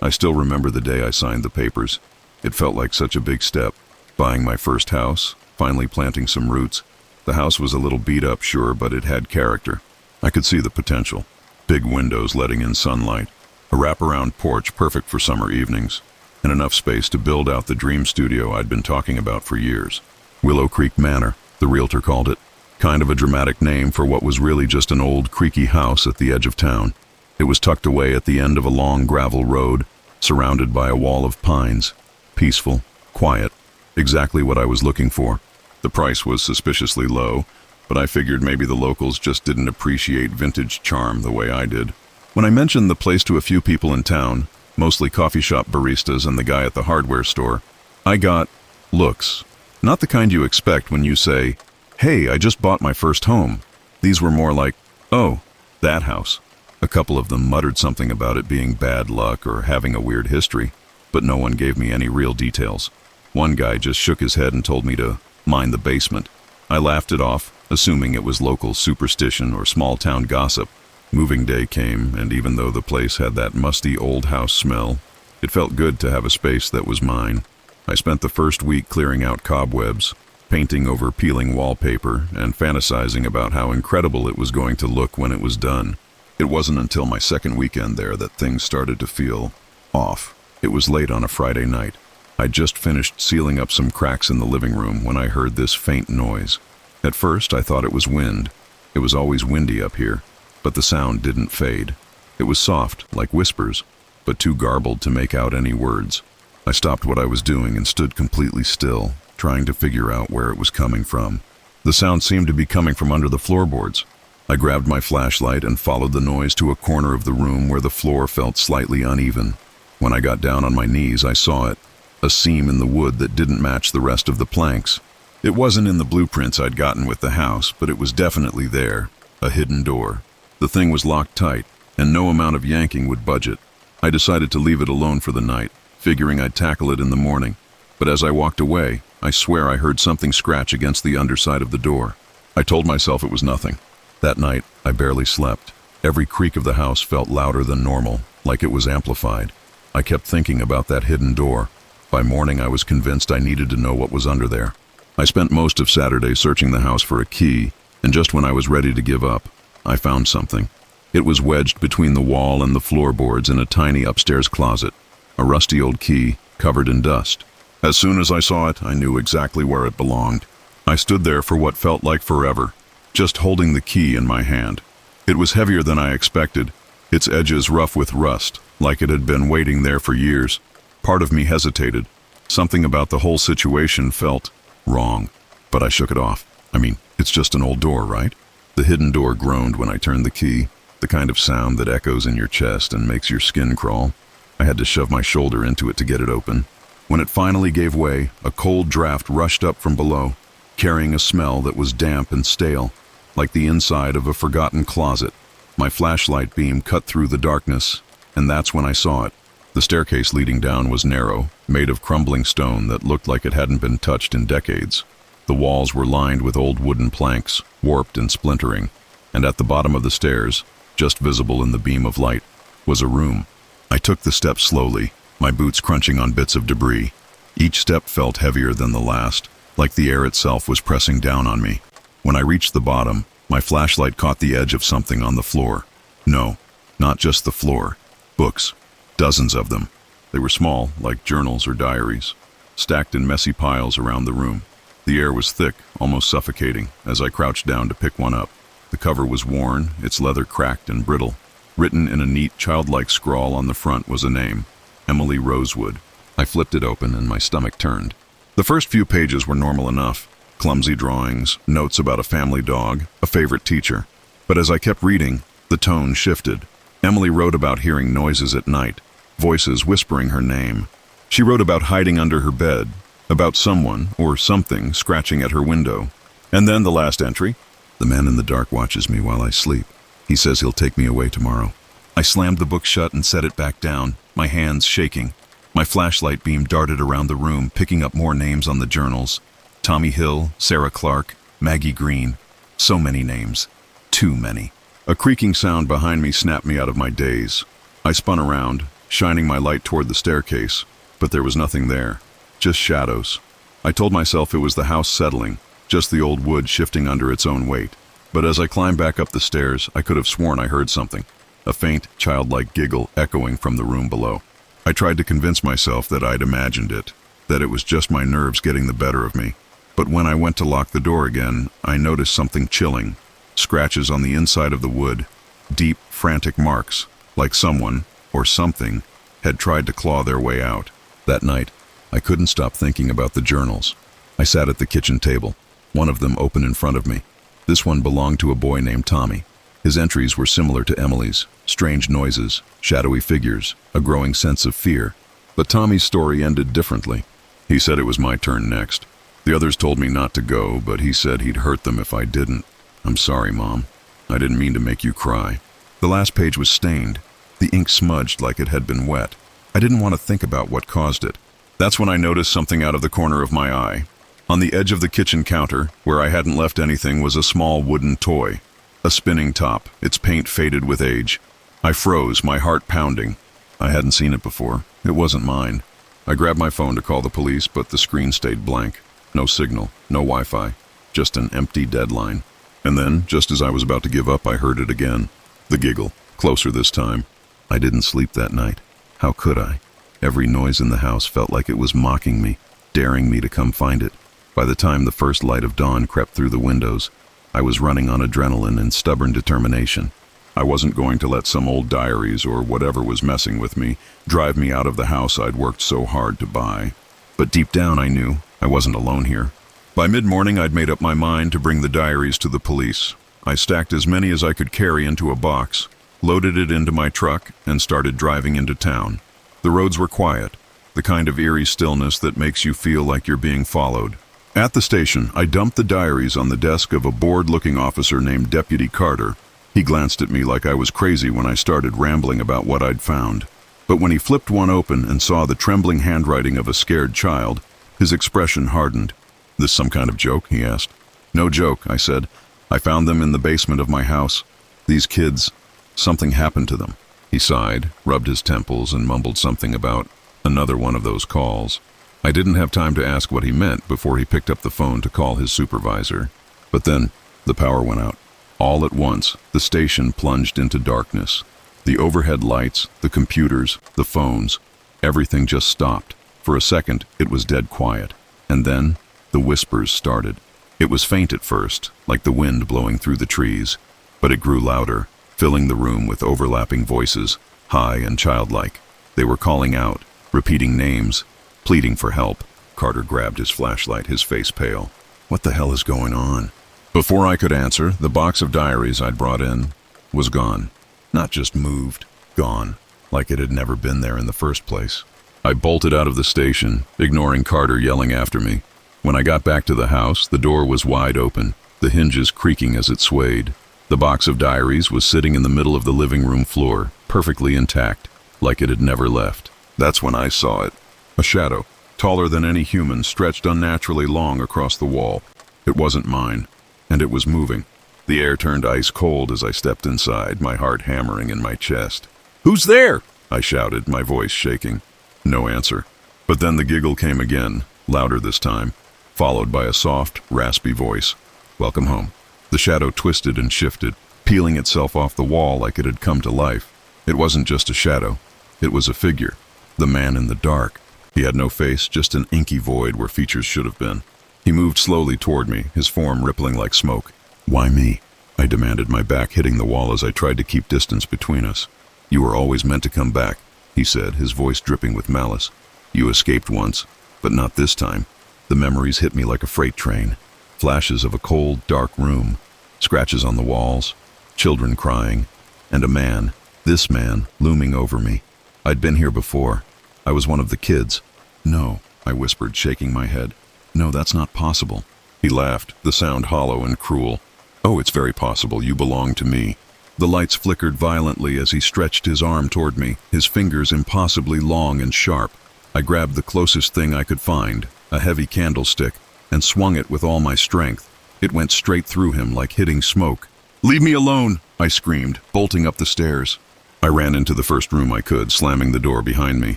I still remember the day I signed the papers. It felt like such a big step. Buying my first house, finally planting some roots. The house was a little beat up, sure, but it had character. I could see the potential. Big windows letting in sunlight, a wraparound porch perfect for summer evenings, and enough space to build out the dream studio I'd been talking about for years. Willow Creek Manor, the realtor called it. Kind of a dramatic name for what was really just an old, creaky house at the edge of town. It was tucked away at the end of a long gravel road, surrounded by a wall of pines. Peaceful, quiet, exactly what I was looking for. The price was suspiciously low, but I figured maybe the locals just didn't appreciate vintage charm the way I did. When I mentioned the place to a few people in town, mostly coffee shop baristas and the guy at the hardware store, I got looks. Not the kind you expect when you say, "Hey, I just bought my first home." These were more like, "Oh, that house." A couple of them muttered something about it being bad luck or having a weird history, but no one gave me any real details. One guy just shook his head and told me to mind the basement. I laughed it off, assuming it was local superstition or small-town gossip. Moving day came, and even though the place had that musty old house smell, it felt good to have a space that was mine. I spent the first week clearing out cobwebs, painting over peeling wallpaper, and fantasizing about how incredible it was going to look when it was done. It wasn't until my second weekend there that things started to feel off. It was late on a Friday night. I'd just finished sealing up some cracks in the living room when I heard this faint noise. At first, I thought it was wind. It was always windy up here, but the sound didn't fade. It was soft, like whispers, but too garbled to make out any words. I stopped what I was doing and stood completely still, trying to figure out where it was coming from. The sound seemed to be coming from under the floorboards. I grabbed my flashlight and followed the noise to a corner of the room where the floor felt slightly uneven. When I got down on my knees, I saw it, a seam in the wood that didn't match the rest of the planks. It wasn't in the blueprints I'd gotten with the house, but it was definitely there, a hidden door. The thing was locked tight, and no amount of yanking would budge it. I decided to leave it alone for the night, figuring I'd tackle it in the morning. But as I walked away, I swear I heard something scratch against the underside of the door. I told myself it was nothing. That night, I barely slept. Every creak of the house felt louder than normal, like it was amplified. I kept thinking about that hidden door. By morning, I was convinced I needed to know what was under there. I spent most of Saturday searching the house for a key, and just when I was ready to give up, I found something. It was wedged between the wall and the floorboards in a tiny upstairs closet, a rusty old key covered in dust. As soon as I saw it, I knew exactly where it belonged. I stood there for what felt like forever, just holding the key in my hand. It was heavier than I expected, its edges rough with rust, like it had been waiting there for years. Part of me hesitated. Something about the whole situation felt wrong, but I shook it off. I mean, it's just an old door, right? The hidden door groaned when I turned the key, the kind of sound that echoes in your chest and makes your skin crawl. I had to shove my shoulder into it to get it open. When it finally gave way, a cold draft rushed up from below, carrying a smell that was damp and stale, like the inside of a forgotten closet. My flashlight beam cut through the darkness, and that's when I saw it. The staircase leading down was narrow, made of crumbling stone that looked like it hadn't been touched in decades. The walls were lined with old wooden planks, warped and splintering, and at the bottom of the stairs, just visible in the beam of light, was a room. I took the steps slowly, my boots crunching on bits of debris. Each step felt heavier than the last, like the air itself was pressing down on me. When I reached the bottom, my flashlight caught the edge of something on the floor. No, not just the floor. Books. Dozens of them. They were small, like journals or diaries, stacked in messy piles around the room. The air was thick, almost suffocating, as I crouched down to pick one up. The cover was worn, its leather cracked and brittle. Written in a neat, childlike scrawl on the front was a name, Emily Rosewood. I flipped it open and my stomach turned. The first few pages were normal enough. Clumsy drawings, notes about a family dog, a favorite teacher. But as I kept reading, the tone shifted. Emily wrote about hearing noises at night, voices whispering her name. She wrote about hiding under her bed, about someone or something scratching at her window. And then the last entry, "The man in the dark watches me while I sleep. He says he'll take me away tomorrow." I slammed the book shut and set it back down, my hands shaking. My flashlight beam darted around the room, picking up more names on the journals. Tommy Hill, Sarah Clark, Maggie Green. So many names. Too many. A creaking sound behind me snapped me out of my daze. I spun around, shining my light toward the staircase, but there was nothing there. Just shadows. I told myself it was the house settling, just the old wood shifting under its own weight. But as I climbed back up the stairs, I could have sworn I heard something. A faint, childlike giggle echoing from the room below. I tried to convince myself that I'd imagined it, that it was just my nerves getting the better of me. But when I went to lock the door again, I noticed something chilling. Scratches on the inside of the wood. Deep, frantic marks, like someone, or something, had tried to claw their way out. That night, I couldn't stop thinking about the journals. I sat at the kitchen table, one of them open in front of me. This one belonged to a boy named Tommy. His entries were similar to Emily's, strange noises, shadowy figures, a growing sense of fear. But Tommy's story ended differently. He said it was my turn next. The others told me not to go, but he said he'd hurt them if I didn't. I'm sorry, Mom. I didn't mean to make you cry. The last page was stained. The ink smudged like it had been wet. I didn't want to think about what caused it. That's when I noticed something out of the corner of my eye. On the edge of the kitchen counter, where I hadn't left anything, was a small wooden toy. A spinning top, its paint faded with age. I froze, my heart pounding. I hadn't seen it before. It wasn't mine. I grabbed my phone to call the police, but the screen stayed blank. No signal, no Wi-Fi, just an empty dead line. And then, just as I was about to give up, I heard it again. The giggle, closer this time. I didn't sleep that night. How could I? Every noise in the house felt like it was mocking me, daring me to come find it. By the time the first light of dawn crept through the windows, I was running on adrenaline and stubborn determination. I wasn't going to let some old diaries or whatever was messing with me drive me out of the house I'd worked so hard to buy. But deep down I knew I wasn't alone here. By mid-morning I'd made up my mind to bring the diaries to the police. I stacked as many as I could carry into a box, loaded it into my truck, and started driving into town. The roads were quiet, the kind of eerie stillness that makes you feel like you're being followed. At the station, I dumped the diaries on the desk of a bored-looking officer named Deputy Carter. He glanced at me like I was crazy when I started rambling about what I'd found. But when he flipped one open and saw the trembling handwriting of a scared child, his expression hardened. "This some kind of joke?" he asked. "No joke," I said. "I found them in the basement of my house. These kids, something happened to them." He sighed, rubbed his temples, and mumbled something about another one of those calls. I didn't have time to ask what he meant before he picked up the phone to call his supervisor. But then, the power went out. All at once, the station plunged into darkness. The overhead lights, the computers, the phones, everything just stopped. For a second, it was dead quiet. And then, the whispers started. It was faint at first, like the wind blowing through the trees, but it grew louder, filling the room with overlapping voices, high and childlike. They were calling out, repeating names, pleading for help. Carter grabbed his flashlight, his face pale. What the hell is going on? Before I could answer, the box of diaries I'd brought in was gone. Not just moved, gone, like it had never been there in the first place. I bolted out of the station, ignoring Carter yelling after me. When I got back to the house, the door was wide open, the hinges creaking as it swayed. The box of diaries was sitting in the middle of the living room floor, perfectly intact, like it had never left. That's when I saw it. A shadow, taller than any human, stretched unnaturally long across the wall. It wasn't mine, and it was moving. The air turned ice cold as I stepped inside, my heart hammering in my chest. "Who's there?" I shouted, my voice shaking. No answer. But then the giggle came again, louder this time, followed by a soft, raspy voice. "Welcome home." The shadow twisted and shifted, peeling itself off the wall like it had come to life. It wasn't just a shadow. It was a figure. The man in the dark. He had no face, just an inky void where features should have been. He moved slowly toward me, his form rippling like smoke. "Why me?" I demanded, my back hitting the wall as I tried to keep distance between us. "You were always meant to come back," he said, his voice dripping with malice. "You escaped once, but not this time." The memories hit me like a freight train. Flashes of a cold, dark room, scratches on the walls, children crying, and a man, this man, looming over me. I'd been here before. I was one of the kids. "No," I whispered, shaking my head. "No, that's not possible." He laughed, the sound hollow and cruel. "Oh, it's very possible. You belong to me." The lights flickered violently as he stretched his arm toward me, his fingers impossibly long and sharp. I grabbed the closest thing I could find, a heavy candlestick, and swung it with all my strength. It went straight through him like hitting smoke. "Leave me alone!" I screamed, bolting up the stairs. I ran into the first room I could, slamming the door behind me.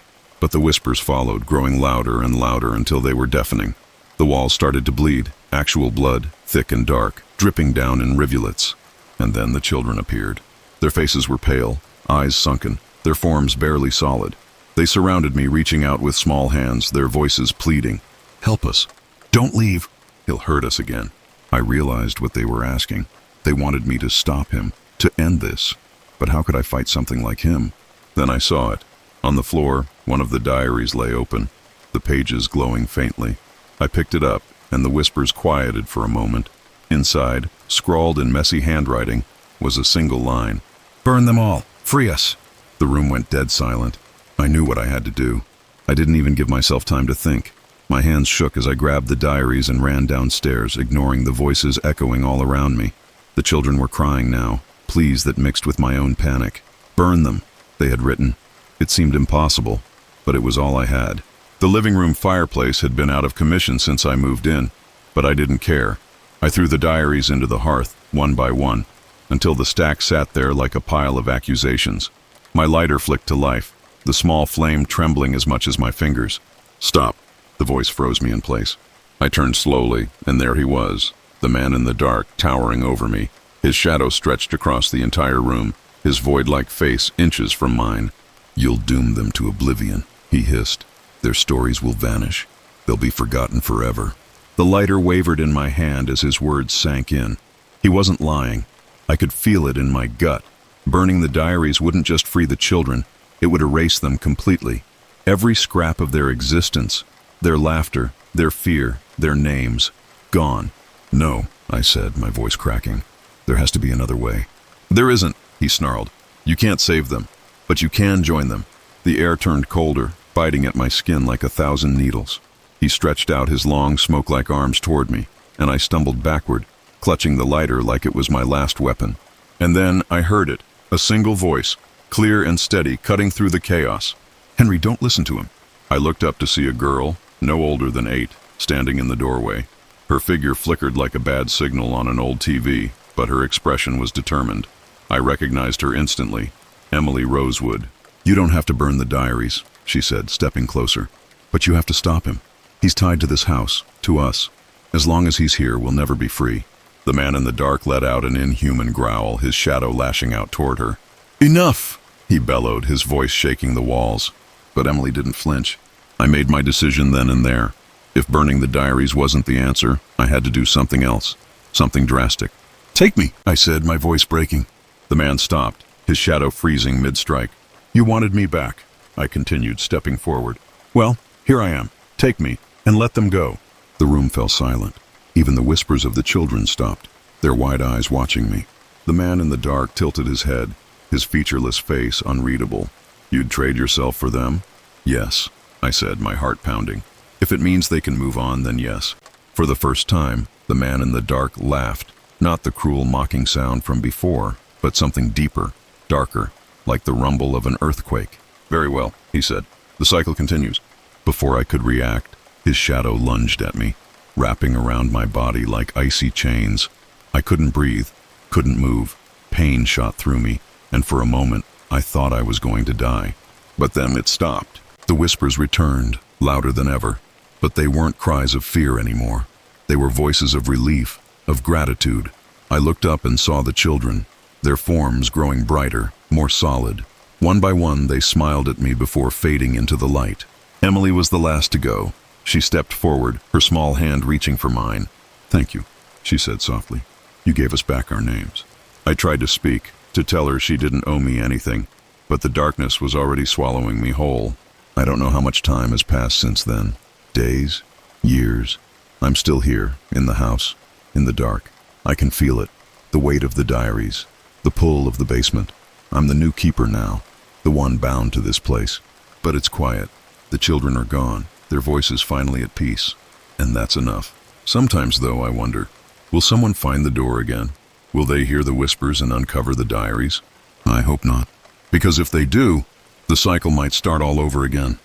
But the whispers followed, growing louder and louder until they were deafening. The walls started to bleed, actual blood, thick and dark, dripping down in rivulets. And then the children appeared. Their faces were pale, eyes sunken, their forms barely solid. They surrounded me, reaching out with small hands, their voices pleading. "Help us. Don't leave. He'll hurt us again." I realized what they were asking. They wanted me to stop him, to end this. But how could I fight something like him? Then I saw it. On the floor, one of the diaries lay open, the pages glowing faintly. I picked it up, and the whispers quieted for a moment. Inside, scrawled in messy handwriting, was a single line. "Burn them all. Free us." The room went dead silent. I knew what I had to do. I didn't even give myself time to think. My hands shook as I grabbed the diaries and ran downstairs, ignoring the voices echoing all around me. The children were crying now, pleas that mixed with my own panic. "Burn them," they had written. It seemed impossible, but it was all I had. The living room fireplace had been out of commission since I moved in, but I didn't care. I threw the diaries into the hearth, one by one, until the stack sat there like a pile of accusations. My lighter flicked to life, the small flame trembling as much as my fingers. "Stop." The voice froze me in place. I turned slowly, and there he was, the man in the dark, towering over me. His shadow stretched across the entire room, his void-like face inches from mine. "You'll doom them to oblivion," he hissed. "Their stories will vanish. They'll be forgotten forever." The lighter wavered in my hand as his words sank in. He wasn't lying. I could feel it in my gut. Burning the diaries wouldn't just free the children, it would erase them completely. Every scrap of their existence, their laughter, their fear, their names, gone. "No," I said, my voice cracking. "There has to be another way." "There isn't," he snarled. "You can't save them, but you can join them." The air turned colder, biting at my skin like 1,000 needles. He stretched out his long, smoke-like arms toward me, and I stumbled backward, clutching the lighter like it was my last weapon. And then I heard it, a single voice, clear and steady, cutting through the chaos. "Henry, don't listen to him." I looked up to see a girl, no older than 8, standing in the doorway. Her figure flickered like a bad signal on an old TV, but her expression was determined. I recognized her instantly. Emily Rosewood. "You don't have to burn the diaries," she said, stepping closer. "But you have to stop him. He's tied to this house, to us. As long as he's here, we'll never be free." The man in the dark let out an inhuman growl, his shadow lashing out toward her. "Enough!" he bellowed, his voice shaking the walls. But Emily didn't flinch. I made my decision then and there. If burning the diaries wasn't the answer, I had to do something else, something drastic. "Take me," I said, my voice breaking. The man stopped, his shadow freezing mid-strike. "You wanted me back," I continued, stepping forward. "Well, here I am. Take me, and let them go." The room fell silent. Even the whispers of the children stopped, their wide eyes watching me. The man in the dark tilted his head, his featureless face unreadable. "You'd trade yourself for them?" "Yes," I said, my heart pounding. "If it means they can move on, then yes." For the first time, the man in the dark laughed, not the cruel mocking sound from before, but something deeper, darker, like the rumble of an earthquake. "Very well," he said. "The cycle continues." Before I could react, his shadow lunged at me, wrapping around my body like icy chains. I couldn't breathe, couldn't move. Pain shot through me, and for a moment, I thought I was going to die. But then it stopped. The whispers returned, louder than ever. But they weren't cries of fear anymore. They were voices of relief, of gratitude. I looked up and saw the children, their forms growing brighter, more solid. One by one, they smiled at me before fading into the light. Emily was the last to go. She stepped forward, her small hand reaching for mine. "Thank you," she said softly. "You gave us back our names." I tried to speak, to tell her she didn't owe me anything, but the darkness was already swallowing me whole. I don't know how much time has passed since then. Days, years. I'm still here, in the house, in the dark. I can feel it, the weight of the diaries, the pull of the basement. I'm the new keeper now, the one bound to this place. But it's quiet. The children are gone, their voices finally at peace. And that's enough. Sometimes, though, I wonder, will someone find the door again? Will they hear the whispers and uncover the diaries? I hope not. Because if they do, the cycle might start all over again.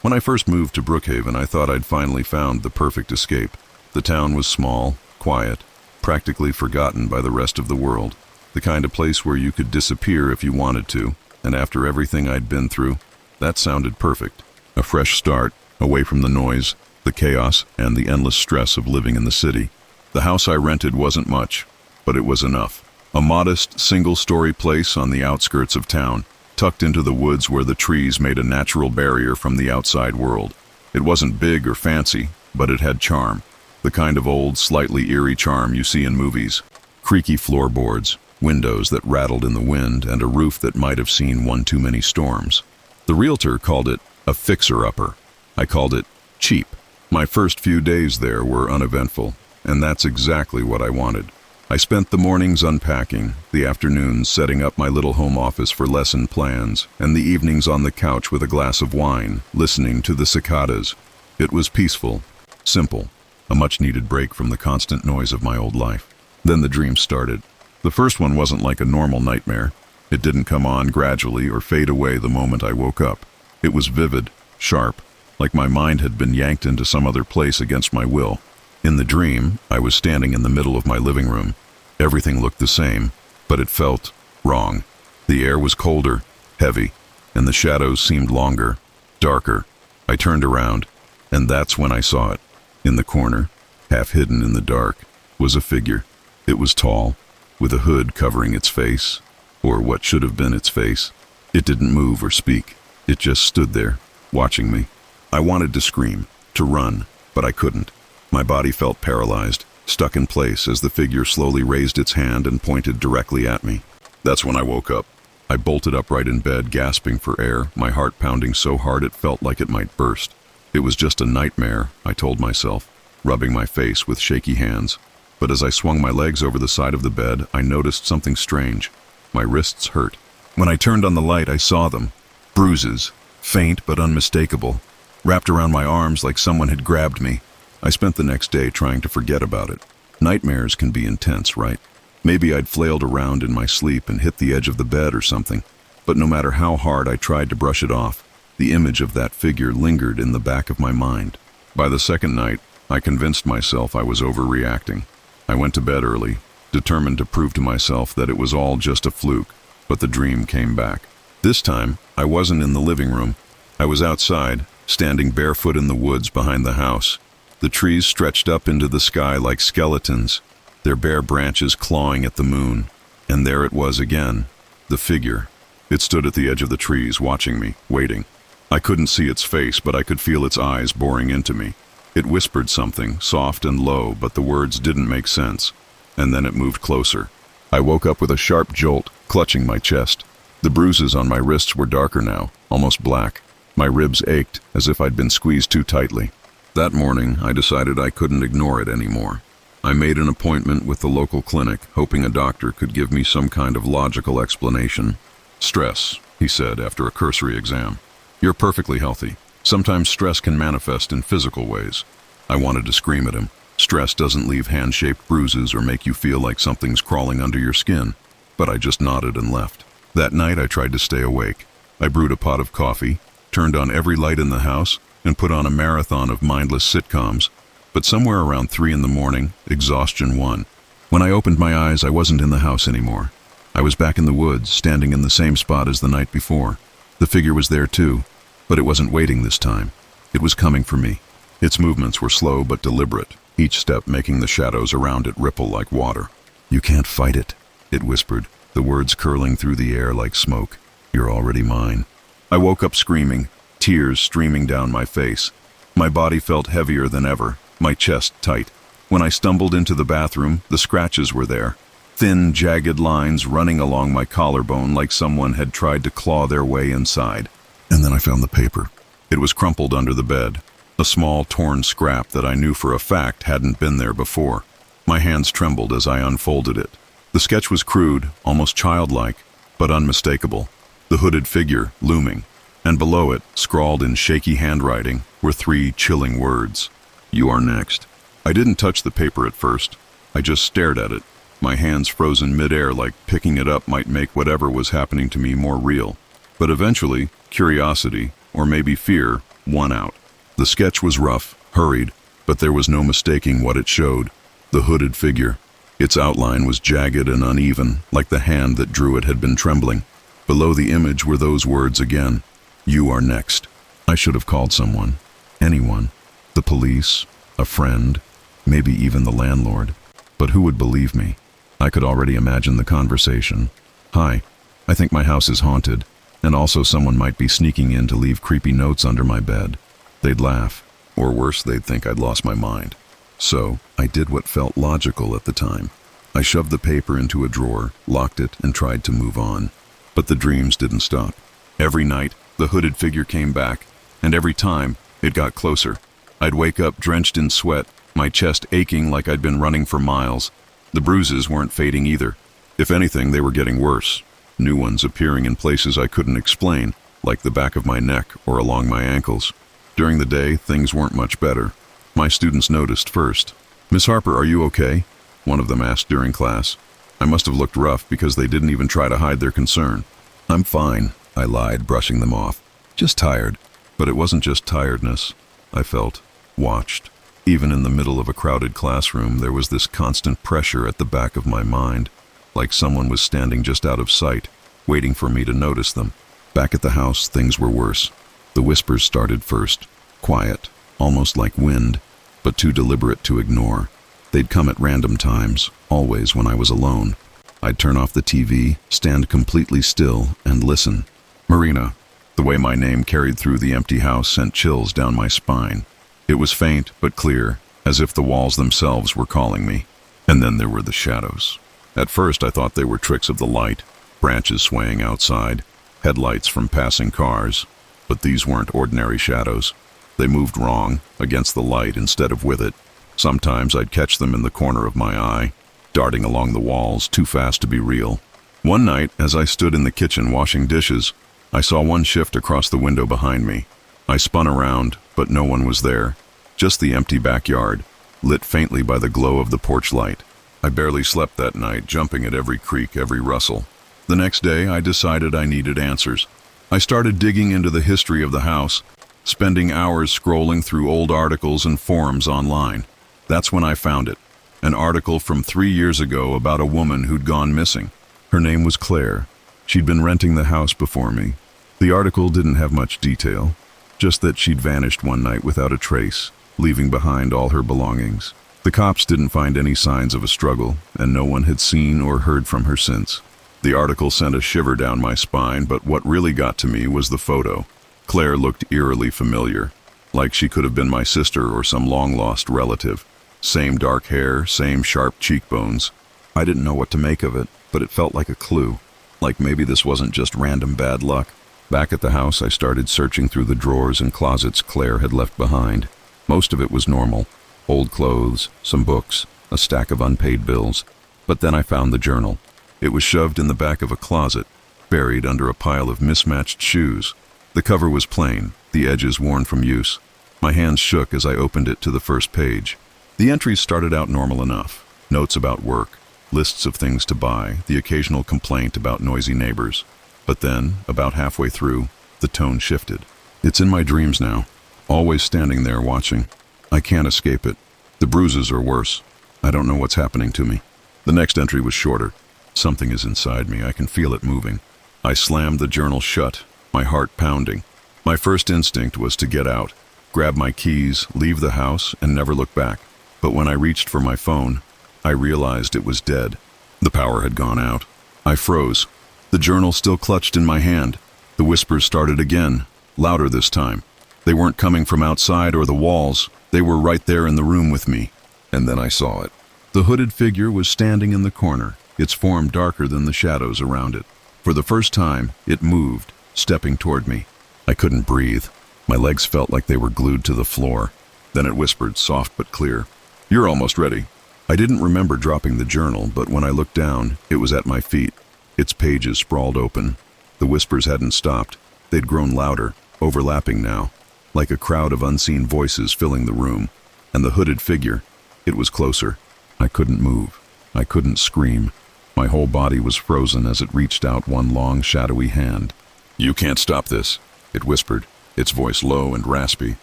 When I first moved to Brookhaven, I thought I'd finally found the perfect escape. The town was small, quiet, practically forgotten by the rest of the world. The kind of place where you could disappear if you wanted to, and after everything I'd been through, that sounded perfect. A fresh start, away from the noise, the chaos, and the endless stress of living in the city. The house I rented wasn't much, but it was enough. A modest, single-story place on the outskirts of town, tucked into the woods where the trees made a natural barrier from the outside world. It wasn't big or fancy, but it had charm. The kind of old, slightly eerie charm you see in movies. Creaky floorboards, windows that rattled in the wind, and a roof that might have seen one too many storms. The realtor called it a fixer-upper. I called it cheap. My first few days there were uneventful, and that's exactly what I wanted. I spent the mornings unpacking, the afternoons setting up my little home office for lesson plans, and the evenings on the couch with a glass of wine, listening to the cicadas. It was peaceful, simple, a much-needed break from the constant noise of my old life. Then the dream started. The first one wasn't like a normal nightmare. It didn't come on gradually or fade away the moment I woke up. It was vivid, sharp, like my mind had been yanked into some other place against my will. In the dream, I was standing in the middle of my living room. Everything looked the same, but it felt wrong. The air was colder, heavy, and the shadows seemed longer, darker. I turned around, and that's when I saw it. In the corner, half hidden in the dark, was a figure. It was tall, with a hood covering its face, or what should have been its face. It didn't move or speak. It just stood there, watching me. I wanted to scream, to run, but I couldn't. My body felt paralyzed, stuck in place as the figure slowly raised its hand and pointed directly at me. That's when I woke up. I bolted upright in bed, gasping for air, my heart pounding so hard it felt like it might burst. It was just a nightmare, I told myself, rubbing my face with shaky hands. But as I swung my legs over the side of the bed, I noticed something strange. My wrists hurt. When I turned on the light, I saw them. Bruises, faint but unmistakable, wrapped around my arms like someone had grabbed me. I spent the next day trying to forget about it. Nightmares can be intense, right? Maybe I'd flailed around in my sleep and hit the edge of the bed or something. But no matter how hard I tried to brush it off, the image of that figure lingered in the back of my mind. By the second night, I convinced myself I was overreacting. I went to bed early, determined to prove to myself that it was all just a fluke, but the dream came back. This time, I wasn't in the living room. I was outside, standing barefoot in the woods behind the house. The trees stretched up into the sky like skeletons, their bare branches clawing at the moon. And there it was again, the figure. It stood at the edge of the trees, watching me, waiting. I couldn't see its face, but I could feel its eyes boring into me. It whispered something, soft and low, but the words didn't make sense. And then it moved closer. I woke up with a sharp jolt, clutching my chest. The bruises on my wrists were darker now, almost black. My ribs ached, as if I'd been squeezed too tightly. That morning, I decided I couldn't ignore it anymore. I made an appointment with the local clinic, hoping a doctor could give me some kind of logical explanation. Stress, he said after a cursory exam. You're perfectly healthy. Sometimes stress can manifest in physical ways. I wanted to scream at him. Stress doesn't leave hand-shaped bruises or make you feel like something's crawling under your skin. But I just nodded and left. That night I tried to stay awake. I brewed a pot of coffee, turned on every light in the house, and put on a marathon of mindless sitcoms. But somewhere around 3 in the morning, exhaustion won. When I opened my eyes, I wasn't in the house anymore. I was back in the woods, standing in the same spot as the night before. The figure was there too, but it wasn't waiting this time. It was coming for me. Its movements were slow but deliberate, each step making the shadows around it ripple like water. "You can't fight it," it whispered, the words curling through the air like smoke. "You're already mine." I woke up screaming, tears streaming down my face. My body felt heavier than ever, my chest tight. When I stumbled into the bathroom, the scratches were there. Thin, jagged lines running along my collarbone like someone had tried to claw their way inside. And then I found the paper. It was crumpled under the bed, a small torn scrap that I knew for a fact hadn't been there before. My hands trembled as I unfolded it. The sketch was crude, almost childlike, but unmistakable. The hooded figure looming, and below it, scrawled in shaky handwriting, were 3 chilling words. "You are next." I didn't touch the paper at first. I just stared at it, my hands frozen midair like picking it up might make whatever was happening to me more real. But eventually, curiosity, or maybe fear, won out. The sketch was rough, hurried, but there was no mistaking what it showed. The hooded figure. Its outline was jagged and uneven, like the hand that drew it had been trembling. Below the image were those words again. "You are next." I should have called someone. Anyone. The police, a friend, maybe even the landlord. But who would believe me? I could already imagine the conversation. "Hi, I think my house is haunted, and also someone might be sneaking in to leave creepy notes under my bed." They'd laugh, or worse, they'd think I'd lost my mind. So, I did what felt logical at the time. I shoved the paper into a drawer, locked it, and tried to move on. But the dreams didn't stop. Every night, the hooded figure came back, and every time, it got closer. I'd wake up drenched in sweat, my chest aching like I'd been running for miles. The bruises weren't fading either. If anything, they were getting worse. New ones appearing in places I couldn't explain, like the back of my neck or along my ankles. During the day, things weren't much better. My students noticed first. "Miss Harper, are you okay?" one of them asked during class. I must have looked rough because they didn't even try to hide their concern. "I'm fine," I lied, brushing them off. "Just tired." But it wasn't just tiredness. I felt watched. Even in the middle of a crowded classroom, there was this constant pressure at the back of my mind, like someone was standing just out of sight, waiting for me to notice them. Back at the house, things were worse. The whispers started first, quiet, almost like wind, but too deliberate to ignore. They'd come at random times, always when I was alone. I'd turn off the TV, stand completely still, and listen. "Marina." The way my name carried through the empty house sent chills down my spine. It was faint but clear, as if the walls themselves were calling me. And then there were the shadows. At first I thought they were tricks of the light, branches swaying outside, headlights from passing cars. But these weren't ordinary shadows. They moved wrong, against the light instead of with it. Sometimes I'd catch them in the corner of my eye, darting along the walls, too fast to be real. One night, as I stood in the kitchen washing dishes, I saw one shift across the window behind me. I spun around, but no one was there. Just the empty backyard, lit faintly by the glow of the porch light. I barely slept that night, jumping at every creak, every rustle. The next day, I decided I needed answers. I started digging into the history of the house, spending hours scrolling through old articles and forums online. That's when I found it. An article from 3 years ago about a woman who'd gone missing. Her name was Claire. She'd been renting the house before me. The article didn't have much detail, just that she'd vanished one night without a trace, leaving behind all her belongings. The cops didn't find any signs of a struggle, and no one had seen or heard from her since. The article sent a shiver down my spine, but what really got to me was the photo. Claire looked eerily familiar, like she could have been my sister or some long-lost relative. Same dark hair, same sharp cheekbones. I didn't know what to make of it, but it felt like a clue. Like maybe this wasn't just random bad luck. Back at the house, I started searching through the drawers and closets Claire had left behind. Most of it was normal. Old clothes, some books, a stack of unpaid bills. But then I found the journal. It was shoved in the back of a closet, buried under a pile of mismatched shoes. The cover was plain, the edges worn from use. My hands shook as I opened it to the first page. The entries started out normal enough. Notes about work, lists of things to buy, the occasional complaint about noisy neighbors. But then, about halfway through, the tone shifted. "It's in my dreams now, always standing there watching. I can't escape it. The bruises are worse. I don't know what's happening to me." The next entry was shorter. "Something is inside me, I can feel it moving." I slammed the journal shut, my heart pounding. My first instinct was to get out, grab my keys, leave the house, and never look back. But when I reached for my phone, I realized it was dead. The power had gone out. I froze. The journal still clutched in my hand. The whispers started again, louder this time. They weren't coming from outside or the walls. They were right there in the room with me. And then I saw it. The hooded figure was standing in the corner, its form darker than the shadows around it. For the first time, it moved, stepping toward me. I couldn't breathe. My legs felt like they were glued to the floor. Then it whispered, soft but clear, "You're almost ready." I didn't remember dropping the journal, but when I looked down, it was at my feet. Its pages sprawled open. The whispers hadn't stopped. They'd grown louder, overlapping now, like a crowd of unseen voices filling the room. And the hooded figure, it was closer. I couldn't move. I couldn't scream. My whole body was frozen as it reached out one long, shadowy hand. "You can't stop this," it whispered, its voice low and raspy,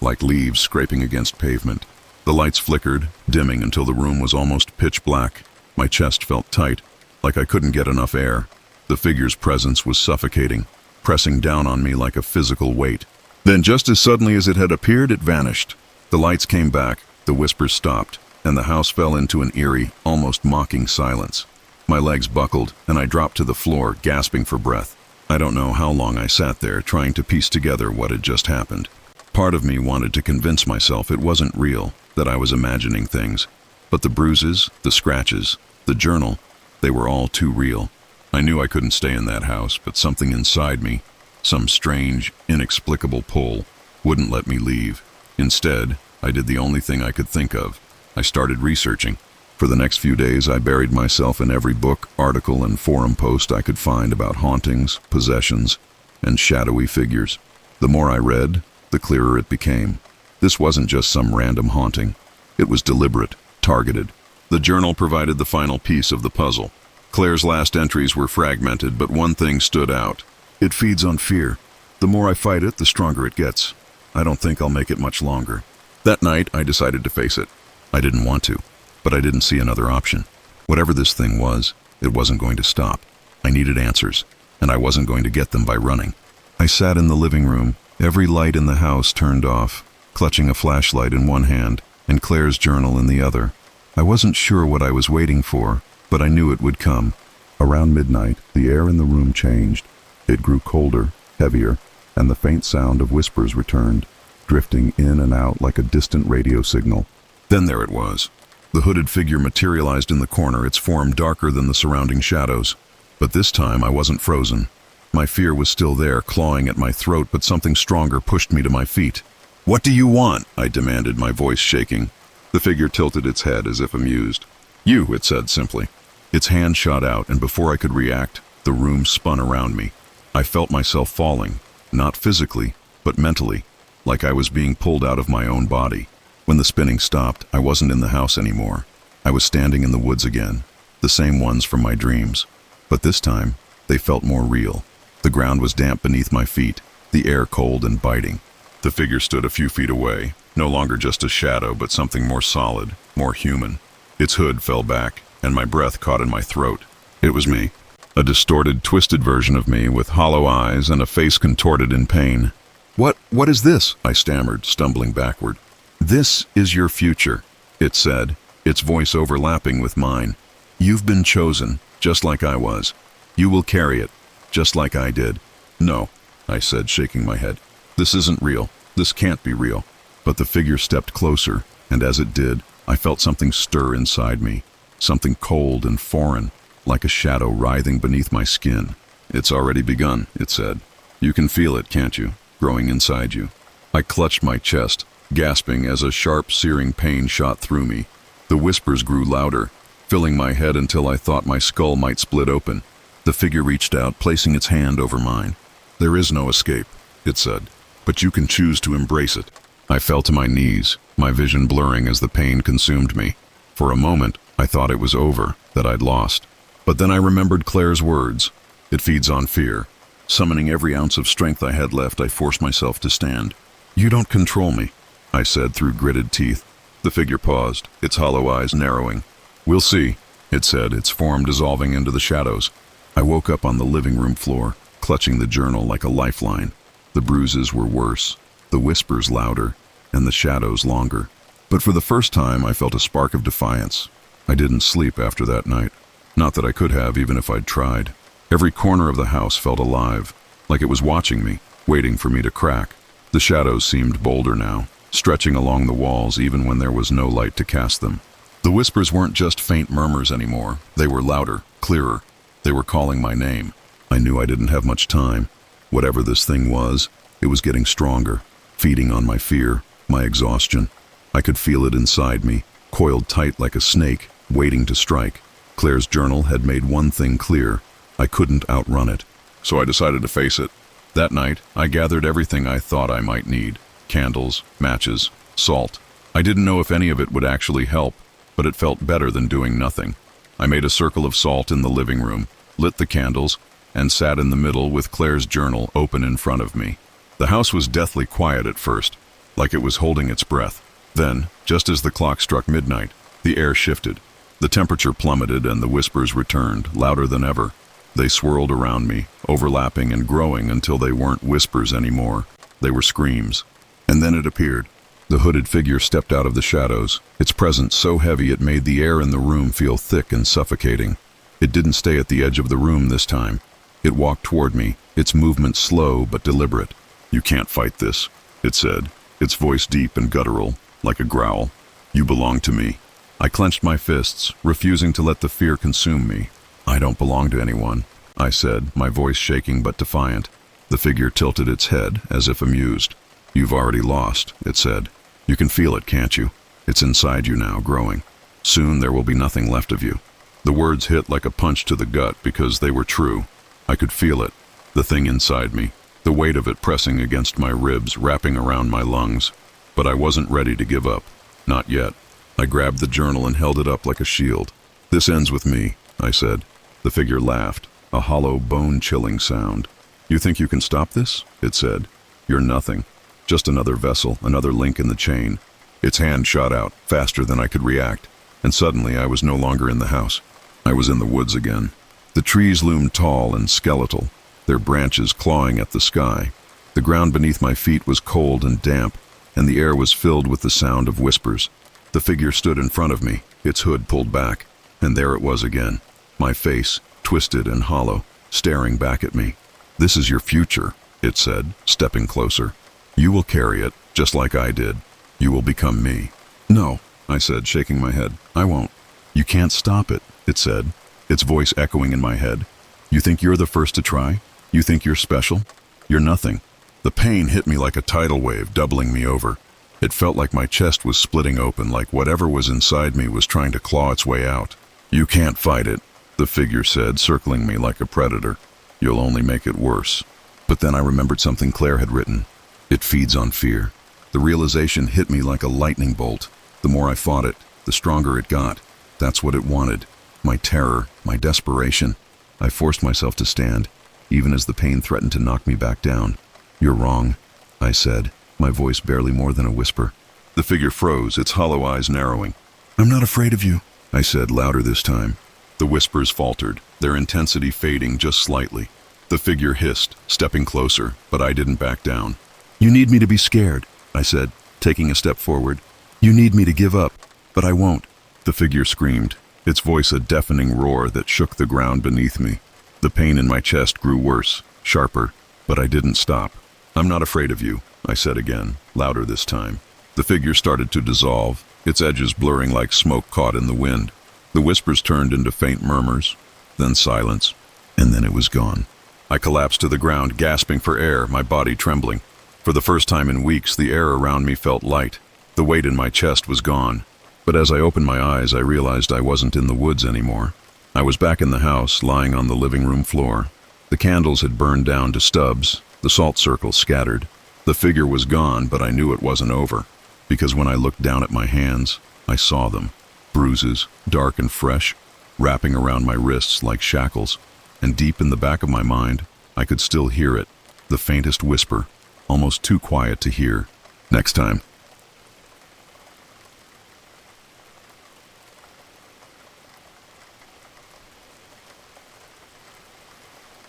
like leaves scraping against pavement. The lights flickered, dimming until the room was almost pitch black. My chest felt tight, like I couldn't get enough air. The figure's presence was suffocating, pressing down on me like a physical weight. Then just as suddenly as it had appeared, it vanished. The lights came back, the whispers stopped, and the house fell into an eerie, almost mocking silence. My legs buckled, and I dropped to the floor, gasping for breath. I don't know how long I sat there, trying to piece together what had just happened. Part of me wanted to convince myself it wasn't real, that I was imagining things. But the bruises, the scratches, the journal, they were all too real. I knew I couldn't stay in that house, but something inside me, some strange, inexplicable pull, wouldn't let me leave. Instead, I did the only thing I could think of. I started researching. For the next few days, I buried myself in every book, article, and forum post I could find about hauntings, possessions, and shadowy figures. The more I read, the clearer it became. This wasn't just some random haunting. It was deliberate, targeted. The journal provided the final piece of the puzzle. Claire's last entries were fragmented, but one thing stood out. It feeds on fear. The more I fight it, the stronger it gets. I don't think I'll make it much longer. That night, I decided to face it. I didn't want to, but I didn't see another option. Whatever this thing was, it wasn't going to stop. I needed answers, and I wasn't going to get them by running. I sat in the living room, every light in the house turned off, clutching a flashlight in one hand and Claire's journal in the other. I wasn't sure what I was waiting for, but I knew it would come. Around midnight, the air in the room changed. It grew colder, heavier, and the faint sound of whispers returned, drifting in and out like a distant radio signal. Then there it was. The hooded figure materialized in the corner, its form darker than the surrounding shadows. But this time I wasn't frozen. My fear was still there, clawing at my throat, but something stronger pushed me to my feet. "What do you want?" I demanded, my voice shaking. The figure tilted its head as if amused. "You," it said simply. Its hand shot out, and before I could react, the room spun around me. I felt myself falling, not physically, but mentally, like I was being pulled out of my own body. When the spinning stopped, I wasn't in the house anymore. I was standing in the woods again, the same ones from my dreams. But this time, they felt more real. The ground was damp beneath my feet, the air cold and biting. The figure stood a few feet away, no longer just a shadow, but something more solid, more human. Its hood fell back, and my breath caught in my throat. It was me. A distorted, twisted version of me with hollow eyes and a face contorted in pain. What is this?" I stammered, stumbling backward. "This is your future," it said, its voice overlapping with mine. "You've been chosen, just like I was. You will carry it, just like I did." "No," I said, shaking my head. "This isn't real. This can't be real." But the figure stepped closer, and as it did, I felt something stir inside me, something cold and foreign, like a shadow writhing beneath my skin. "It's already begun," it said. "You can feel it, can't you, growing inside you?" I clutched my chest, gasping as a sharp, searing pain shot through me. The whispers grew louder, filling my head until I thought my skull might split open. The figure reached out, placing its hand over mine. "There is no escape," it said, "but you can choose to embrace it." I fell to my knees, my vision blurring as the pain consumed me. For a moment, I thought it was over, that I'd lost. But then I remembered Claire's words. "It feeds on fear." Summoning every ounce of strength I had left, I forced myself to stand. "You don't control me," I said through gritted teeth. The figure paused, its hollow eyes narrowing. "We'll see," it said, its form dissolving into the shadows. I woke up on the living room floor, clutching the journal like a lifeline. The bruises were worse, the whispers louder, and the shadows longer. But for the first time, I felt a spark of defiance. I didn't sleep after that night. Not that I could have, even if I'd tried. Every corner of the house felt alive, like it was watching me, waiting for me to crack. The shadows seemed bolder now, stretching along the walls even when there was no light to cast them. The whispers weren't just faint murmurs anymore. They were louder, clearer. They were calling my name. I knew I didn't have much time. Whatever this thing was, it was getting stronger, feeding on my fear, my exhaustion. I could feel it inside me, coiled tight like a snake, waiting to strike. Claire's journal had made one thing clear. I couldn't outrun it. So I decided to face it. That night, I gathered everything I thought I might need. Candles, matches, salt. I didn't know if any of it would actually help, but it felt better than doing nothing. I made a circle of salt in the living room, lit the candles, and sat in the middle with Claire's journal open in front of me. The house was deathly quiet at first, like it was holding its breath. Then, just as the clock struck midnight, the air shifted. The temperature plummeted and the whispers returned, louder than ever. They swirled around me, overlapping and growing until they weren't whispers anymore. They were screams. And then it appeared. The hooded figure stepped out of the shadows, its presence so heavy it made the air in the room feel thick and suffocating. It didn't stay at the edge of the room this time. It walked toward me, its movement slow but deliberate. "You can't fight this," it said, its voice deep and guttural, like a growl. "You belong to me." I clenched my fists, refusing to let the fear consume me. "I don't belong to anyone," I said, my voice shaking but defiant. The figure tilted its head, as if amused. "You've already lost," it said. "You can feel it, can't you? It's inside you now, growing. Soon there will be nothing left of you." The words hit like a punch to the gut because they were true. I could feel it, the thing inside me, the weight of it pressing against my ribs, wrapping around my lungs. But I wasn't ready to give up. Not yet. I grabbed the journal and held it up like a shield. "This ends with me," I said. The figure laughed, a hollow, bone-chilling sound. "You think you can stop this?" it said. "You're nothing. Just another vessel, another link in the chain." Its hand shot out, faster than I could react, and suddenly I was no longer in the house. I was in the woods again. The trees loomed tall and skeletal, their branches clawing at the sky. The ground beneath my feet was cold and damp, and the air was filled with the sound of whispers. The figure stood in front of me, its hood pulled back, and there it was again, my face, twisted and hollow, staring back at me. "This is your future," it said, stepping closer. "You will carry it, just like I did. You will become me." "No," I said, shaking my head. "I won't." "You can't stop it," it said, its voice echoing in my head. "You think you're the first to try? You think you're special? You're nothing." The pain hit me like a tidal wave, doubling me over. It felt like my chest was splitting open, like whatever was inside me was trying to claw its way out. "You can't fight it," the figure said, circling me like a predator. "You'll only make it worse." But then I remembered something Claire had written. "It feeds on fear." The realization hit me like a lightning bolt. The more I fought it, the stronger it got. That's what it wanted. My terror, my desperation. I forced myself to stand, even as the pain threatened to knock me back down. "You're wrong," I said, my voice barely more than a whisper. The figure froze, its hollow eyes narrowing. "I'm not afraid of you," I said, louder this time. The whispers faltered, their intensity fading just slightly. The figure hissed, stepping closer, but I didn't back down. "You need me to be scared," I said, taking a step forward. "You need me to give up, but I won't." The figure screamed, its voice a deafening roar that shook the ground beneath me. The pain in my chest grew worse, sharper, but I didn't stop. "I'm not afraid of you," I said again, louder this time. The figure started to dissolve, its edges blurring like smoke caught in the wind. The whispers turned into faint murmurs, then silence, and then it was gone. I collapsed to the ground, gasping for air, my body trembling. For the first time in weeks, the air around me felt light. The weight in my chest was gone. But as I opened my eyes, I realized I wasn't in the woods anymore. I was back in the house, lying on the living room floor. The candles had burned down to stubs, the salt circles scattered. The figure was gone, but I knew it wasn't over, because when I looked down at my hands, I saw them. Bruises, dark and fresh, wrapping around my wrists like shackles. And deep in the back of my mind, I could still hear it, the faintest whisper, almost too quiet to hear. Next time.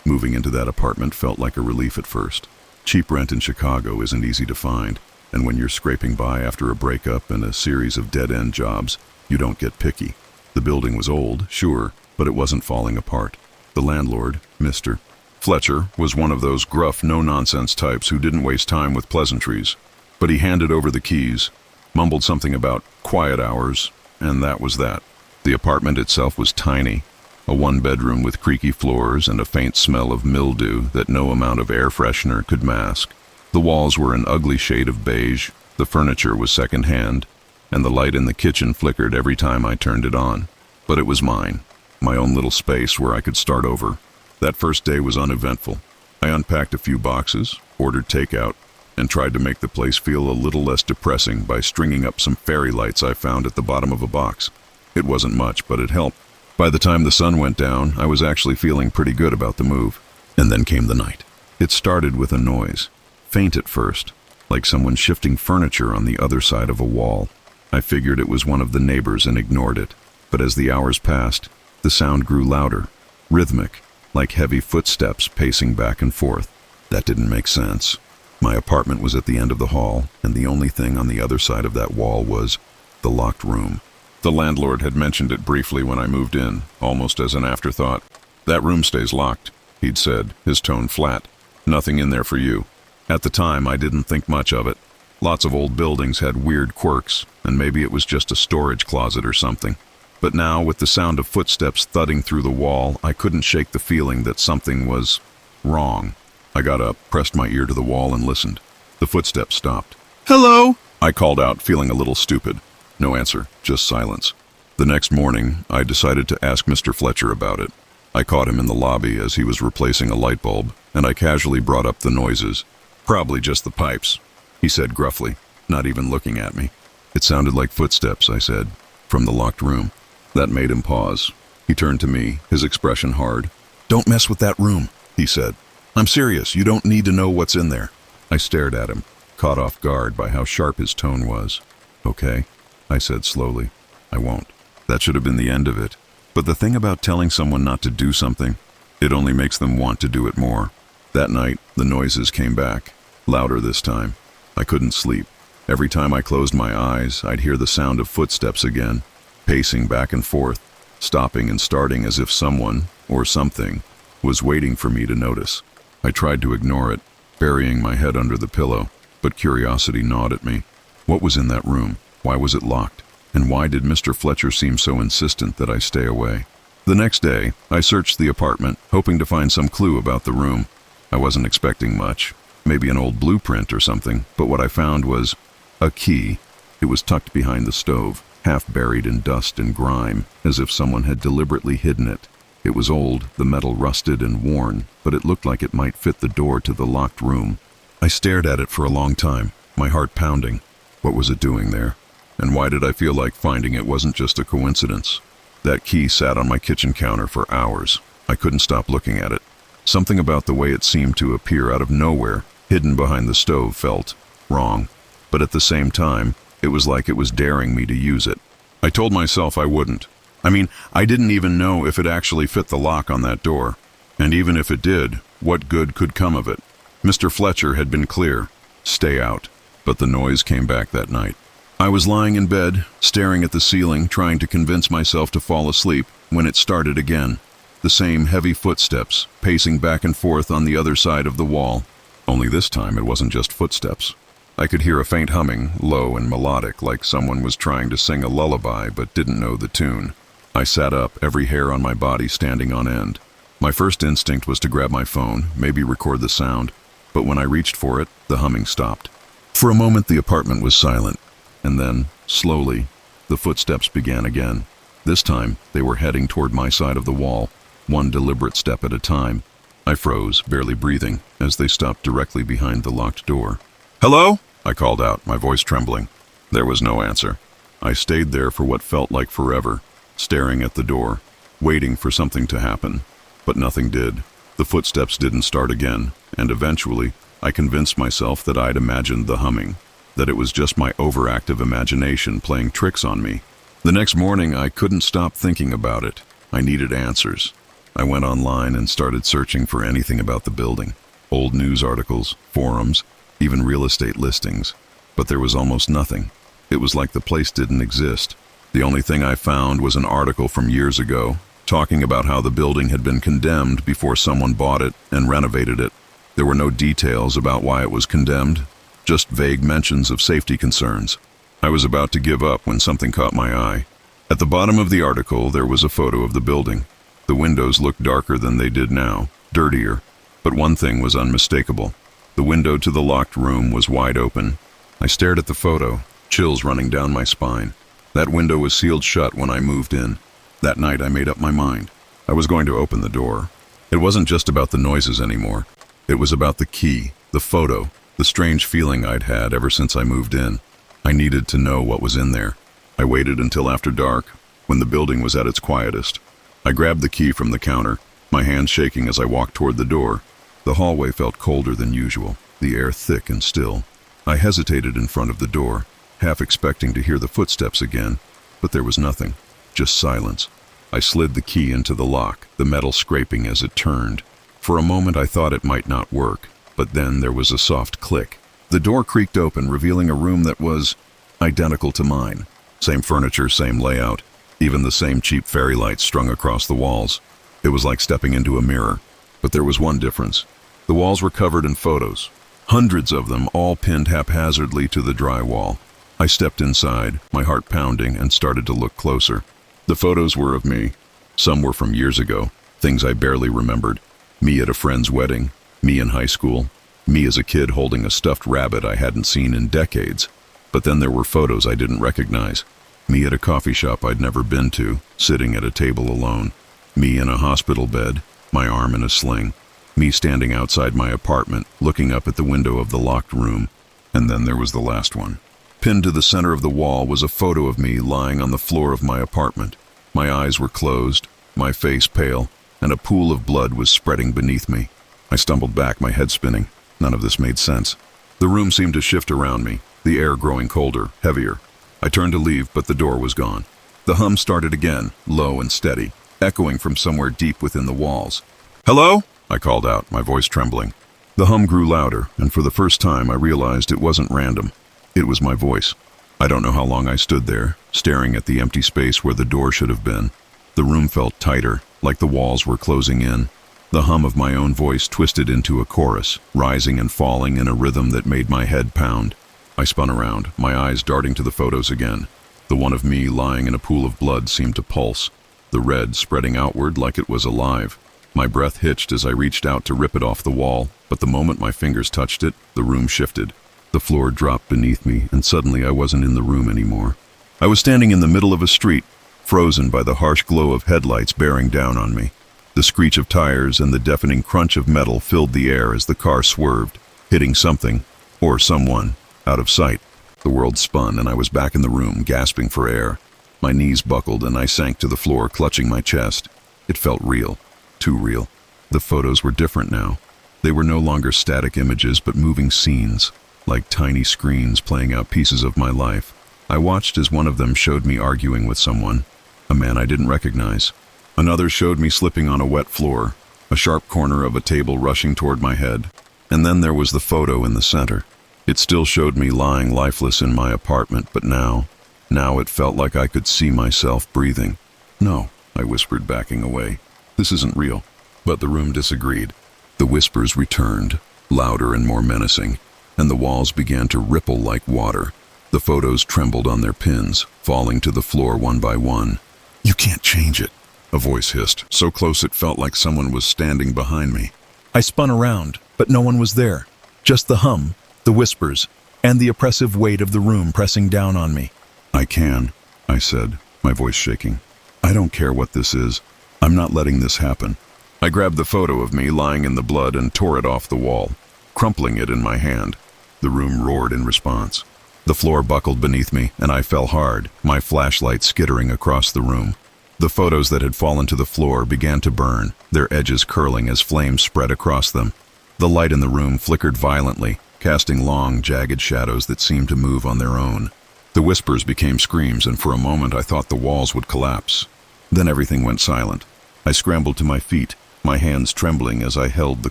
Moving into that apartment felt like a relief at first. Cheap rent in Chicago isn't easy to find, and when you're scraping by after a breakup and a series of dead-end jobs, you don't get picky. The building was old, sure, but it wasn't falling apart. The landlord, Mr. Fletcher, was one of those gruff, no-nonsense types who didn't waste time with pleasantries. But he handed over the keys, mumbled something about quiet hours, and that was that. The apartment itself was tiny, a one-bedroom with creaky floors and a faint smell of mildew that no amount of air freshener could mask. The walls were an ugly shade of beige, the furniture was second-hand, and the light in the kitchen flickered every time I turned it on. But it was mine, my own little space where I could start over. That first day was uneventful. I unpacked a few boxes, ordered takeout, and tried to make the place feel a little less depressing by stringing up some fairy lights I found at the bottom of a box. It wasn't much, but it helped. By the time the sun went down, I was actually feeling pretty good about the move. And then came the night. It started with a noise, faint at first, like someone shifting furniture on the other side of a wall. I figured it was one of the neighbors and ignored it. But as the hours passed, the sound grew louder, rhythmic, like heavy footsteps pacing back and forth. That didn't make sense. My apartment was at the end of the hall, and the only thing on the other side of that wall was the locked room. The landlord had mentioned it briefly when I moved in, almost as an afterthought. "That room stays locked," he'd said, his tone flat. "Nothing in there for you." At the time, I didn't think much of it. Lots of old buildings had weird quirks, and maybe it was just a storage closet or something. But now, with the sound of footsteps thudding through the wall, I couldn't shake the feeling that something was wrong. I got up, pressed my ear to the wall, and listened. The footsteps stopped. "Hello!" I called out, feeling a little stupid. No answer, just silence. The next morning, I decided to ask Mr. Fletcher about it. I caught him in the lobby as he was replacing a light bulb, and I casually brought up the noises. "Probably just the pipes," he said gruffly, not even looking at me. "It sounded like footsteps," I said, "from the locked room." That made him pause. He turned to me, his expression hard. "Don't mess with that room," he said. "I'm serious, you don't need to know what's in there." I stared at him, caught off guard by how sharp his tone was. "Okay," I said slowly. "I won't." That should have been the end of it. But the thing about telling someone not to do something, it only makes them want to do it more. That night, the noises came back, louder this time. I couldn't sleep. Every time I closed my eyes, I'd hear the sound of footsteps again, pacing back and forth, stopping and starting as if someone, or something, was waiting for me to notice. I tried to ignore it, burying my head under the pillow, but curiosity gnawed at me. What was in that room? Why was it locked? And why did Mr. Fletcher seem so insistent that I stay away? The next day, I searched the apartment, hoping to find some clue about the room. I wasn't expecting much, maybe an old blueprint or something, but what I found was a key. It was tucked behind the stove, half buried in dust and grime, as if someone had deliberately hidden it. It was old, the metal rusted and worn, but it looked like it might fit the door to the locked room. I stared at it for a long time, my heart pounding. What was it doing there? And why did I feel like finding it wasn't just a coincidence? That key sat on my kitchen counter for hours. I couldn't stop looking at it. Something about the way it seemed to appear out of nowhere, hidden behind the stove, felt wrong. But at the same time, it was like it was daring me to use it. I told myself I wouldn't. I didn't even know if it actually fit the lock on that door. And even if it did, what good could come of it? Mr. Fletcher had been clear. Stay out. But the noise came back that night. I was lying in bed, staring at the ceiling, trying to convince myself to fall asleep, when it started again. The same heavy footsteps, pacing back and forth on the other side of the wall. Only this time it wasn't just footsteps. I could hear a faint humming, low and melodic, like someone was trying to sing a lullaby but didn't know the tune. I sat up, every hair on my body standing on end. My first instinct was to grab my phone, maybe record the sound, but when I reached for it, the humming stopped. For a moment the apartment was silent. And then, slowly, the footsteps began again. This time, they were heading toward my side of the wall, one deliberate step at a time. I froze, barely breathing, as they stopped directly behind the locked door. "Hello?" I called out, my voice trembling. There was no answer. I stayed there for what felt like forever, staring at the door, waiting for something to happen. But nothing did. The footsteps didn't start again, and eventually, I convinced myself that I'd imagined the humming, that it was just my overactive imagination playing tricks on me. The next morning, I couldn't stop thinking about it. I needed answers. I went online and started searching for anything about the building. Old news articles, forums, even real estate listings. But there was almost nothing. It was like the place didn't exist. The only thing I found was an article from years ago, talking about how the building had been condemned before someone bought it and renovated it. There were no details about why it was condemned, just vague mentions of safety concerns. I was about to give up when something caught my eye. At the bottom of the article, there was a photo of the building. The windows looked darker than they did now, dirtier. But one thing was unmistakable. The window to the locked room was wide open. I stared at the photo, chills running down my spine. That window was sealed shut when I moved in. That night, I made up my mind. I was going to open the door. It wasn't just about the noises anymore. It was about the key, the photo, the strange feeling I'd had ever since I moved in. I needed to know what was in there. I waited until after dark, when the building was at its quietest. I grabbed the key from the counter, my hands shaking as I walked toward the door. The hallway felt colder than usual, the air thick and still. I hesitated in front of the door, half expecting to hear the footsteps again, but there was nothing. just silence. I slid the key into the lock, the metal scraping as it turned. For a moment I thought it might not work, but then there was a soft click. The door creaked open, revealing a room that was identical to mine. Same furniture, same layout, even the same cheap fairy lights strung across the walls. It was like stepping into a mirror, but there was one difference. The walls were covered in photos, hundreds of them, all pinned haphazardly to the drywall. I stepped inside, my heart pounding, and started to look closer. The photos were of me. Some were from years ago, things I barely remembered. Me at a friend's wedding, me in high school, me as a kid holding a stuffed rabbit I hadn't seen in decades. But then there were photos I didn't recognize. Me at a coffee shop I'd never been to, sitting at a table alone. Me in a hospital bed, my arm in a sling. Me standing outside my apartment, looking up at the window of the locked room. And then there was the last one. Pinned to the center of the wall was a photo of me lying on the floor of my apartment. My eyes were closed, my face pale, and a pool of blood was spreading beneath me. I stumbled back, my head spinning. None of this made sense. The room seemed to shift around me, the air growing colder, heavier. I turned to leave, but the door was gone. The hum started again, low and steady, echoing from somewhere deep within the walls. "Hello?" I called out, my voice trembling. The hum grew louder, and for the first time I realized it wasn't random. It was my voice. I don't know how long I stood there, staring at the empty space where the door should have been. The room felt tighter, like the walls were closing in. The hum of my own voice twisted into a chorus, rising and falling in a rhythm that made my head pound. I spun around, my eyes darting to the photos again. The one of me lying in a pool of blood seemed to pulse, the red spreading outward like it was alive. My breath hitched as I reached out to rip it off the wall, but the moment my fingers touched it, the room shifted. The floor dropped beneath me, and suddenly I wasn't in the room anymore. I was standing in the middle of a street, frozen by the harsh glow of headlights bearing down on me. The screech of tires and the deafening crunch of metal filled the air as the car swerved, hitting something, or someone, out of sight. The world spun, and I was back in the room, gasping for air. My knees buckled, and I sank to the floor, clutching my chest. It felt real, too real. The photos were different now. They were no longer static images, but moving scenes, like tiny screens playing out pieces of my life. I watched as one of them showed me arguing with someone, a man I didn't recognize. Another showed me slipping on a wet floor, a sharp corner of a table rushing toward my head. And then there was the photo in the center. It still showed me lying lifeless in my apartment, but now it felt like I could see myself breathing. "No," I whispered, backing away. "This isn't real." But the room disagreed. The whispers returned, louder and more menacing, and the walls began to ripple like water. The photos trembled on their pins, falling to the floor one by one. "You can't change it," a voice hissed, so close it felt like someone was standing behind me. I spun around, but no one was there. Just the hum, the whispers, and the oppressive weight of the room pressing down on me. "I can," I said, my voice shaking. "I don't care what this is. I'm not letting this happen." I grabbed the photo of me lying in the blood and tore it off the wall, crumpling it in my hand. The room roared in response. The floor buckled beneath me, and I fell hard, my flashlight skittering across the room. The photos that had fallen to the floor began to burn, their edges curling as flames spread across them. The light in the room flickered violently, casting long, jagged shadows that seemed to move on their own. The whispers became screams, and for a moment I thought the walls would collapse. Then everything went silent. I scrambled to my feet, my hands trembling as I held the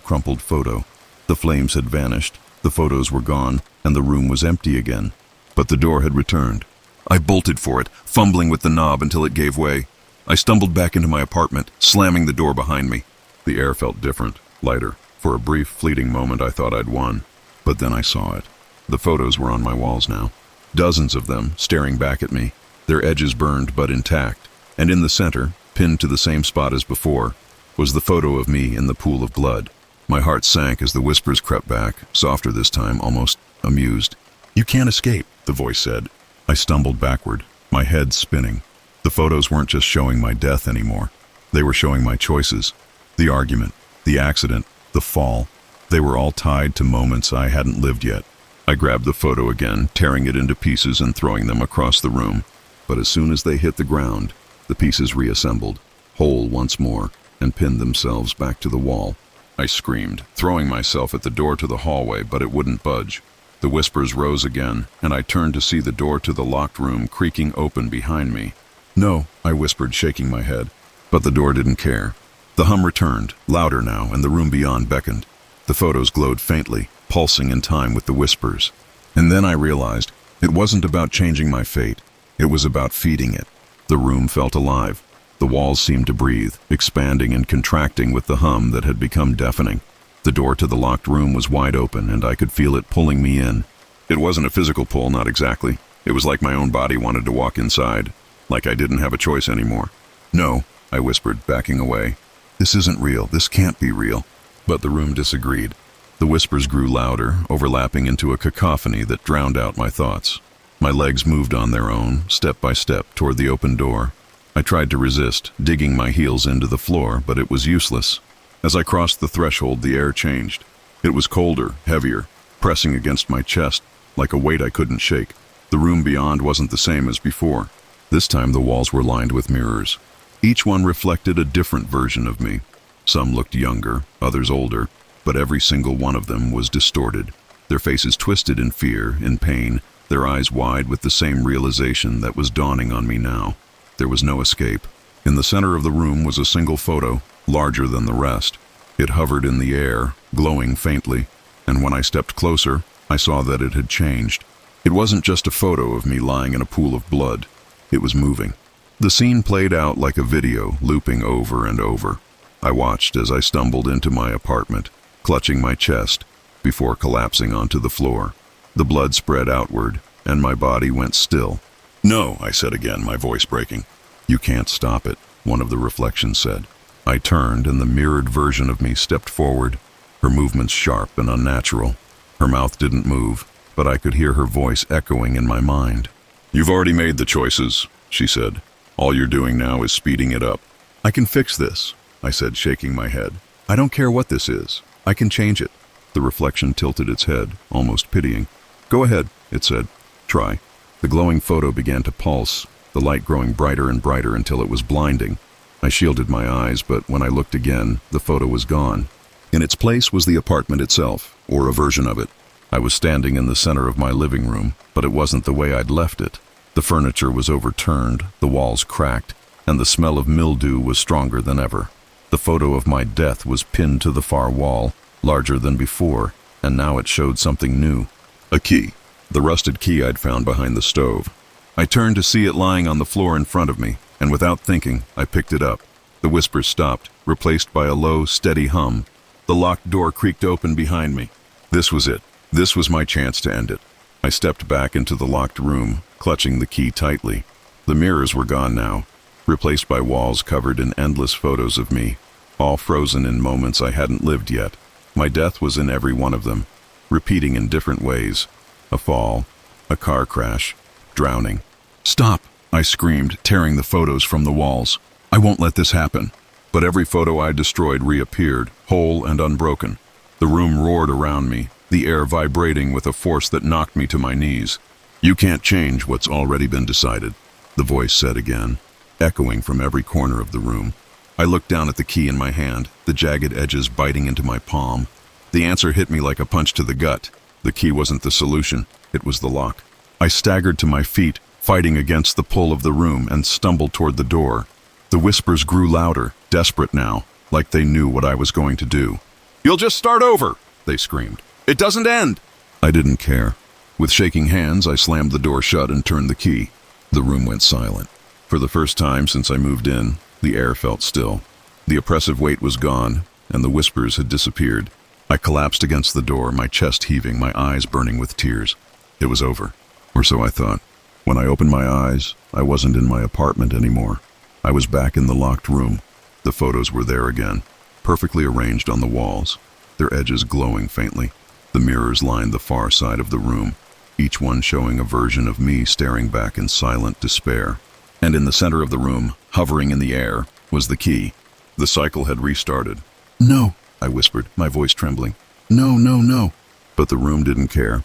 crumpled photo. The flames had vanished, the photos were gone, and the room was empty again. But the door had returned. I bolted for it, fumbling with the knob until it gave way. I stumbled back into my apartment, slamming the door behind me. The air felt different, lighter. For a brief, fleeting moment I thought I'd won. But then I saw it. The photos were on my walls now. Dozens of them, staring back at me, their edges burned but intact. And in the center, pinned to the same spot as before, was the photo of me in the pool of blood. My heart sank as the whispers crept back, softer this time, almost amused. "You can't escape," the voice said. I stumbled backward, my head spinning. The photos weren't just showing my death anymore. They were showing my choices. The argument, the accident, the fall. They were all tied to moments I hadn't lived yet. I grabbed the photo again, tearing it into pieces and throwing them across the room. But as soon as they hit the ground, the pieces reassembled, whole once more, and pinned themselves back to the wall. I screamed, throwing myself at the door to the hallway, but it wouldn't budge. The whispers rose again, and I turned to see the door to the locked room creaking open behind me. No, I whispered, shaking my head. But the door didn't care. The hum returned, louder now, and the room beyond beckoned. The photos glowed faintly, pulsing in time with the whispers. And then I realized it wasn't about changing my fate. It was about feeding it. The room felt alive. The walls seemed to breathe, expanding and contracting with the hum that had become deafening. The door to the locked room was wide open, and I could feel it pulling me in. It wasn't a physical pull, not exactly. It was like my own body wanted to walk inside, like I didn't have a choice anymore. No, I whispered, backing away. This isn't real. This can't be real. But the room disagreed. The whispers grew louder, overlapping into a cacophony that drowned out my thoughts. My legs moved on their own, step by step, toward the open door. I tried to resist, digging my heels into the floor, but it was useless. As I crossed the threshold, the air changed. It was colder, heavier, pressing against my chest, like a weight I couldn't shake. The room beyond wasn't the same as before. This time the walls were lined with mirrors. Each one reflected a different version of me. Some looked younger, others older, but every single one of them was distorted. Their faces twisted in fear, in pain, their eyes wide with the same realization that was dawning on me now. There was no escape. In the center of the room was a single photo, larger than the rest. It hovered in the air, glowing faintly, and when I stepped closer, I saw that it had changed. It wasn't just a photo of me lying in a pool of blood. It was moving. The scene played out like a video, looping over and over. I watched as I stumbled into my apartment, clutching my chest, before collapsing onto the floor. The blood spread outward, and my body went still. "No," I said again, my voice breaking. "You can't stop it," one of the reflections said. I turned, and the mirrored version of me stepped forward, her movements sharp and unnatural. Her mouth didn't move, but I could hear her voice echoing in my mind. "You've already made the choices," she said. "All you're doing now is speeding it up." "I can fix this," I said, shaking my head. "I don't care what this is. I can change it." The reflection tilted its head, almost pitying. "Go ahead," it said. "Try." The glowing photo began to pulse, the light growing brighter and brighter until it was blinding. I shielded my eyes, but when I looked again, the photo was gone. In its place was the apartment itself, or a version of it. I was standing in the center of my living room, but it wasn't the way I'd left it. The furniture was overturned, the walls cracked, and the smell of mildew was stronger than ever. The photo of my death was pinned to the far wall, larger than before, and now it showed something new. A key. The rusted key I'd found behind the stove. I turned to see it lying on the floor in front of me, and without thinking, I picked it up. The whispers stopped, replaced by a low, steady hum. The locked door creaked open behind me. This was it. This was my chance to end it. I stepped back into the locked room, clutching the key tightly. The mirrors were gone now, replaced by walls covered in endless photos of me, all frozen in moments I hadn't lived yet. My death was in every one of them, repeating in different ways. A fall, a car crash, drowning. "Stop!" I screamed, tearing the photos from the walls. "I won't let this happen." But every photo I destroyed reappeared, whole and unbroken. The room roared around me, the air vibrating with a force that knocked me to my knees. "You can't change what's already been decided," the voice said again, echoing from every corner of the room. I looked down at the key in my hand, the jagged edges biting into my palm. The answer hit me like a punch to the gut. The key wasn't the solution, it was the lock. I staggered to my feet, fighting against the pull of the room, and stumbled toward the door. The whispers grew louder, desperate now, like they knew what I was going to do. "You'll just start over," they screamed. "It doesn't end." I didn't care. With shaking hands, I slammed the door shut and turned the key. The room went silent. For the first time since I moved in, the air felt still. The oppressive weight was gone, and the whispers had disappeared. I collapsed against the door, my chest heaving, my eyes burning with tears. It was over, or so I thought. When I opened my eyes, I wasn't in my apartment anymore. I was back in the locked room. The photos were there again, perfectly arranged on the walls, their edges glowing faintly. The mirrors lined the far side of the room, each one showing a version of me staring back in silent despair. And in the center of the room, hovering in the air, was the key. The cycle had restarted. "No," I whispered, my voice trembling. "No, no, no." But the room didn't care.